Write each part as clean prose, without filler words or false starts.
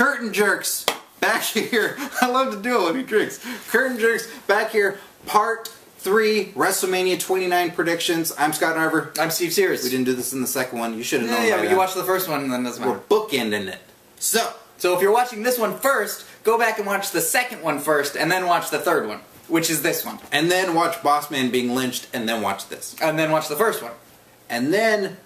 Curtain Jerks back here. I love to do it when he drinks. Curtain Jerks back here. Part 3 WrestleMania 29 predictions. I'm Scott Narver. I'm Steve Sears. We didn't do this in the second one. You should have known. Yeah, by but that. you watched the first one, and then it doesn't matter. We're bookending it. So if you're watching this one first, go back and watch the second one first, and then watch the third one, which is this one. And then watch Boss Man being lynched, and then watch this. And then watch the first one. And then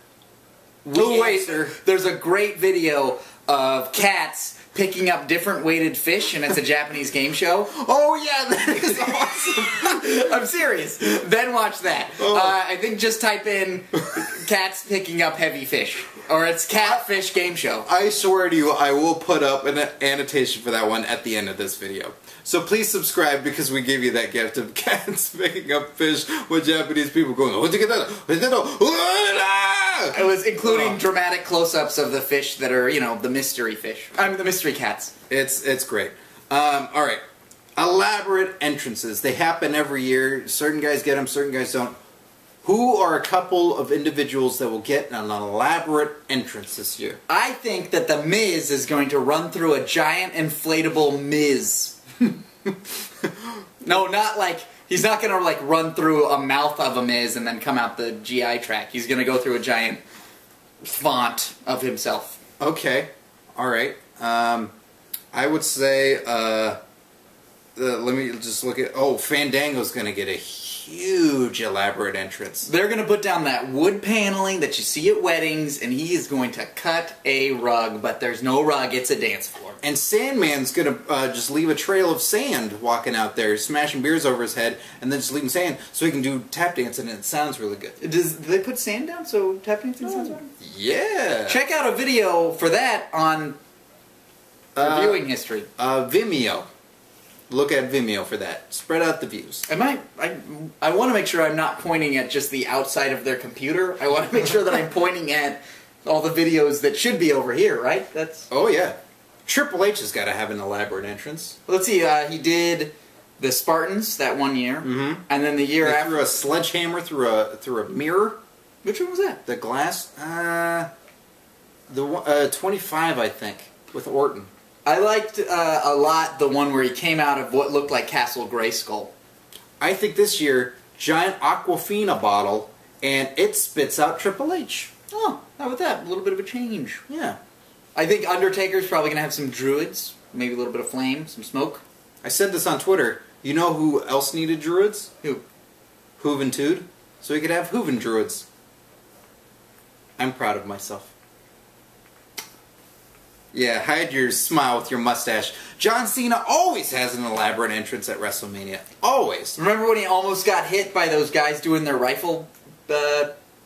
wait, there's a great video of cats picking up different weighted fish, and it's a Japanese game show. Oh yeah, that is awesome. I'm serious. Then watch that. Oh. I think just type in cats picking up heavy fish. Or it's Catfish Game Show. I swear to you, I will put up an annotation for that one at the end of this video. So please subscribe because we gave you that gift of cats picking up fish with Japanese people going, it was including dramatic close-ups of the fish that are, you know, the mystery fish. I mean, the mystery cats. It's great. Alright. Elaborate entrances. They happen every year. Certain guys get them, certain guys don't. Who are a couple of individuals that will get an elaborate entrance this year? I think that the Miz is going to run through a giant inflatable Miz. No, not like, he's not going to like run through a mouth of a Miz and then come out the GI tract. He's going to go through a giant font of himself. Okay. Alright. I would say, let me just look at, Fandango's going to get a huge elaborate entrance. They're going to put down that wood paneling that you see at weddings, and he is going to cut a rug, but there's no rug, it's a dance floor. And Sandman's going to just leave a trail of sand walking out there, smashing beers over his head, and then just leaving sand so he can do tap dancing, and it sounds really good. Do they put sand down so tap dancing sounds better? Yeah! Check out a video for that on viewing history. Vimeo. Look at Vimeo for that. Spread out the views. I want to make sure I'm not pointing at just the outside of their computer. I want to make sure that I'm pointing at all the videos that should be over here, right? That's. Oh yeah. Triple H has got to have an elaborate entrance. Let's see. He did the Spartans that one year, and then the year They after threw a sledgehammer through a mirror. Which one was that? The glass. The 25, I think, with Orton. I liked a lot the one where he came out of what looked like Castle Grayskull. I think this year, giant Aquafina bottle, and it spits out Triple H. Oh, how about that? A little bit of a change. Yeah. I think Undertaker's probably going to have some druids, maybe a little bit of flame, some smoke. I said this on Twitter. You know who else needed druids? Who? Juventud. So he could have Juven druids. I'm proud of myself. Yeah, hide your smile with your mustache. John Cena always has an elaborate entrance at WrestleMania. Always. Remember when he almost got hit by those guys doing their rifle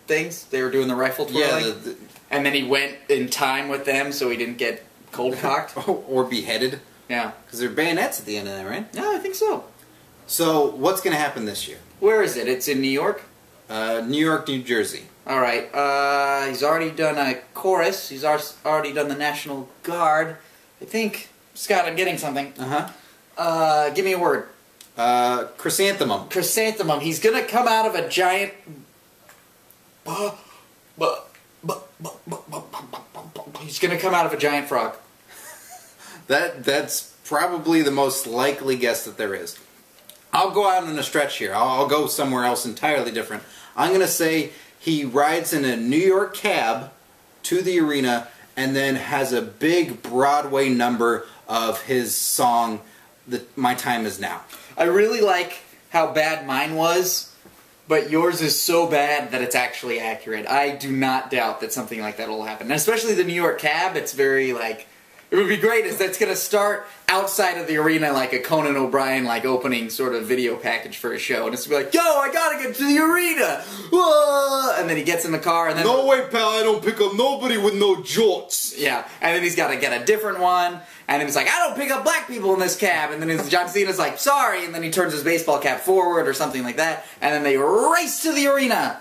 things? They were doing the rifle twirling? Yeah. And then he went in time with them so he didn't get cold-cocked? Or beheaded. Yeah. Because there are bayonets at the end of that, right? Yeah, I think so. So, what's going to happen this year? Where is it? It's in New York? New York, New Jersey. Alright, he's already done a chorus. He's already done the National Guard. I think, Scott, I'm getting something. Give me a word. Chrysanthemum. Chrysanthemum. He's gonna come out of a giant... He's gonna come out of a giant frog. That's probably the most likely guess that there is. I'll go out on a stretch here. I'll go somewhere else entirely different. I'm going to say he rides in a New York cab to the arena and then has a big Broadway number of his song, My Time Is Now. I really like how bad mine was, but yours is so bad that it's actually accurate. I do not doubt that something like that will happen. And especially the New York cab, it's very like... It would be great is that's going to start outside of the arena like a Conan O'Brien like opening sort of video package for a show. And it's going to be like, yo, I got to get to the arena! Whoa! And then he gets in the car and then... No way, pal, I don't pick up nobody with no jorts. Yeah, and then he's got to get a different one. And then he's like, I don't pick up black people in this cab. And then John Cena's like, sorry. And then he turns his baseball cap forward or something like that. And then they race to the arena.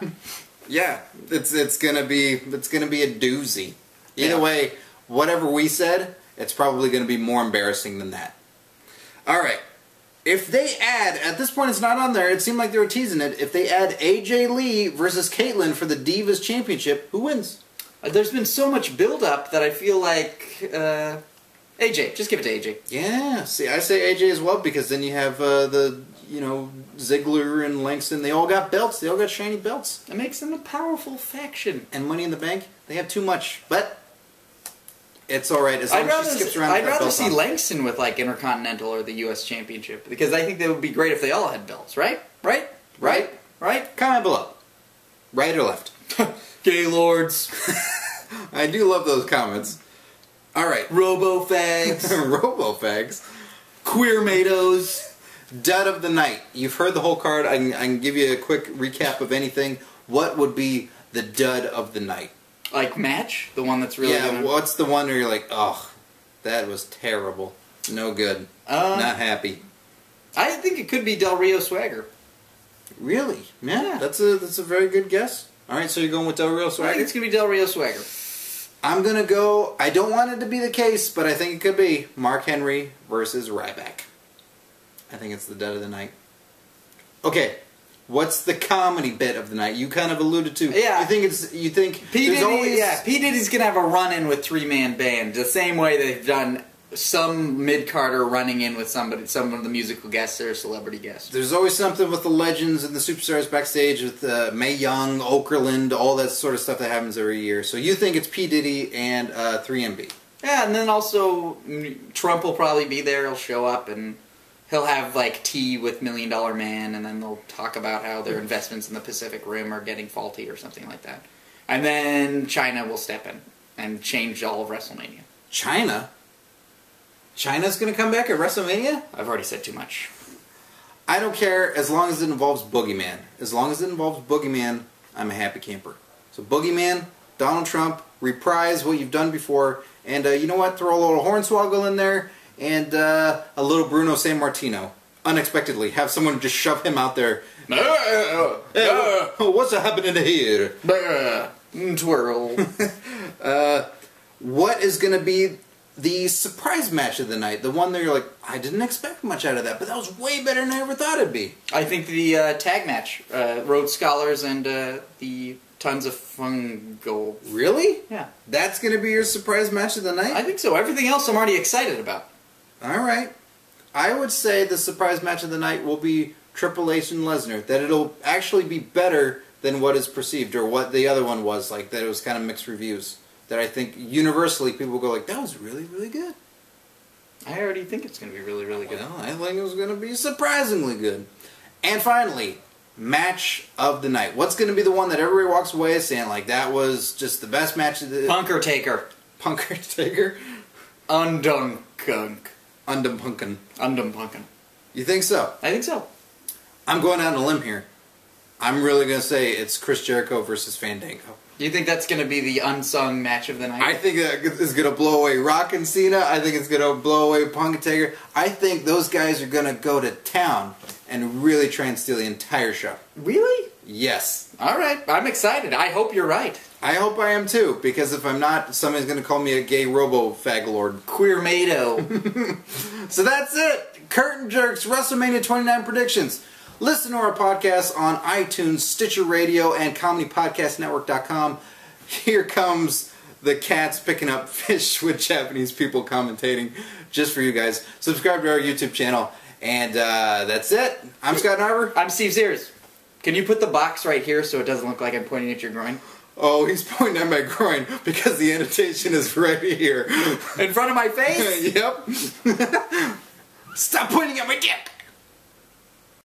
Yeah, it's gonna be a doozy. Either way, whatever we said, it's probably going to be more embarrassing than that. Alright, if they add, at this point it's not on there, it seemed like they were teasing it, if they add AJ Lee versus Caitlyn for the Divas Championship, who wins? There's been so much build-up that I feel like AJ. Just give it to AJ. Yeah, see, I say AJ as well because then you have Ziggler and Langston. They all got belts. They all got shiny belts. It makes them a powerful faction. And Money in the Bank, they have too much, but it's all right as long as she skips around. I'd rather see Langston with like Intercontinental or the U.S. Championship because I think that would be great if they all had belts. Right? Comment below. Right or left? Gaylords. I do love those comments. All right. Robo-fags. Robo-fags. Queer-matos. Dud of the night. You've heard the whole card. I can give you a quick recap of anything. What would be the dud of the night? Like match? The one that's really Yeah, what's the one where you're like, oh, that was terrible. No good. Not happy. I think it could be Del Rio Swagger. Really? Yeah. That's a very good guess. All right, so you're going with Del Rio Swagger? I think it's going to be Del Rio Swagger. I'm going to go, I don't want it to be the case, but I think it could be Mark Henry versus Ryback. I think it's the dead of the night. Okay, what's the comedy bit of the night? You kind of alluded to. Yeah. You think P. Diddy's going to have a run-in with three-man band, the same way they've done some mid-carder running in with some of the musical guests or celebrity guests. There's always something with the legends and the superstars backstage with Mae Young, Okerlund, all that sort of stuff that happens every year. So you think it's P. Diddy and 3MB? Yeah, and then also Trump will probably be there. He'll show up and he'll have like tea with $1 Million Man, and then they'll talk about how their investments in the Pacific Rim are getting faulty or something like that. And then China will step in and change all of WrestleMania. China? China's going to come back at WrestleMania? I've already said too much. I don't care as long as it involves Boogeyman. As long as it involves Boogeyman, I'm a happy camper. So Boogeyman, Donald Trump, reprise what you've done before, and you know what? Throw a little Hornswoggle in there, and a little Bruno Sammartino. Unexpectedly, have someone just shove him out there. Hey, what's happening here? Twirl. What is going to be the surprise match of the night? The one that you're like, I didn't expect much out of that, but that was way better than I ever thought it'd be. I think the tag match, Rhodes Scholars and the Tons of Fungo. Really? Yeah. That's going to be your surprise match of the night? I think so. Everything else I'm already excited about. All right. I would say the surprise match of the night will be Triple H and Lesnar. That it'll actually be better than what is perceived, or what the other one was, like that it was kind of mixed reviews. That I think universally people will go like, that was really, really good. I already think it's going to be really, really good. Well, I think it was going to be surprisingly good. And finally, match of the night. What's going to be the one that everybody walks away saying like, that was just the best match of the... Punker Taker. Punker Taker? Undumpunken. Undumpunken. You think so? I think so. I'm going out on a limb here. I'm really going to say it's Chris Jericho versus Fandango. Do you think that's going to be the unsung match of the night? I think that it's going to blow away Rock and Cena. I think it's going to blow away Punk and Taker. I think those guys are going to go to town and really try and steal the entire show. Really? Yes. All right. I'm excited. I hope you're right. I hope I am too, because if I'm not, somebody's going to call me a gay robo-faglord. Queer-mato. So that's it. Curtain Jerks WrestleMania 29 predictions. Listen to our podcast on iTunes, Stitcher Radio, and ComedyPodcastNetwork.com. Here comes the cats picking up fish with Japanese people commentating just for you guys. Subscribe to our YouTube channel. And that's it. I'm Scott Narver. I'm Steve Sears. Can you put the box right here so it doesn't look like I'm pointing at your groin? Oh, he's pointing at my groin because the annotation is right here. In front of my face? Yep.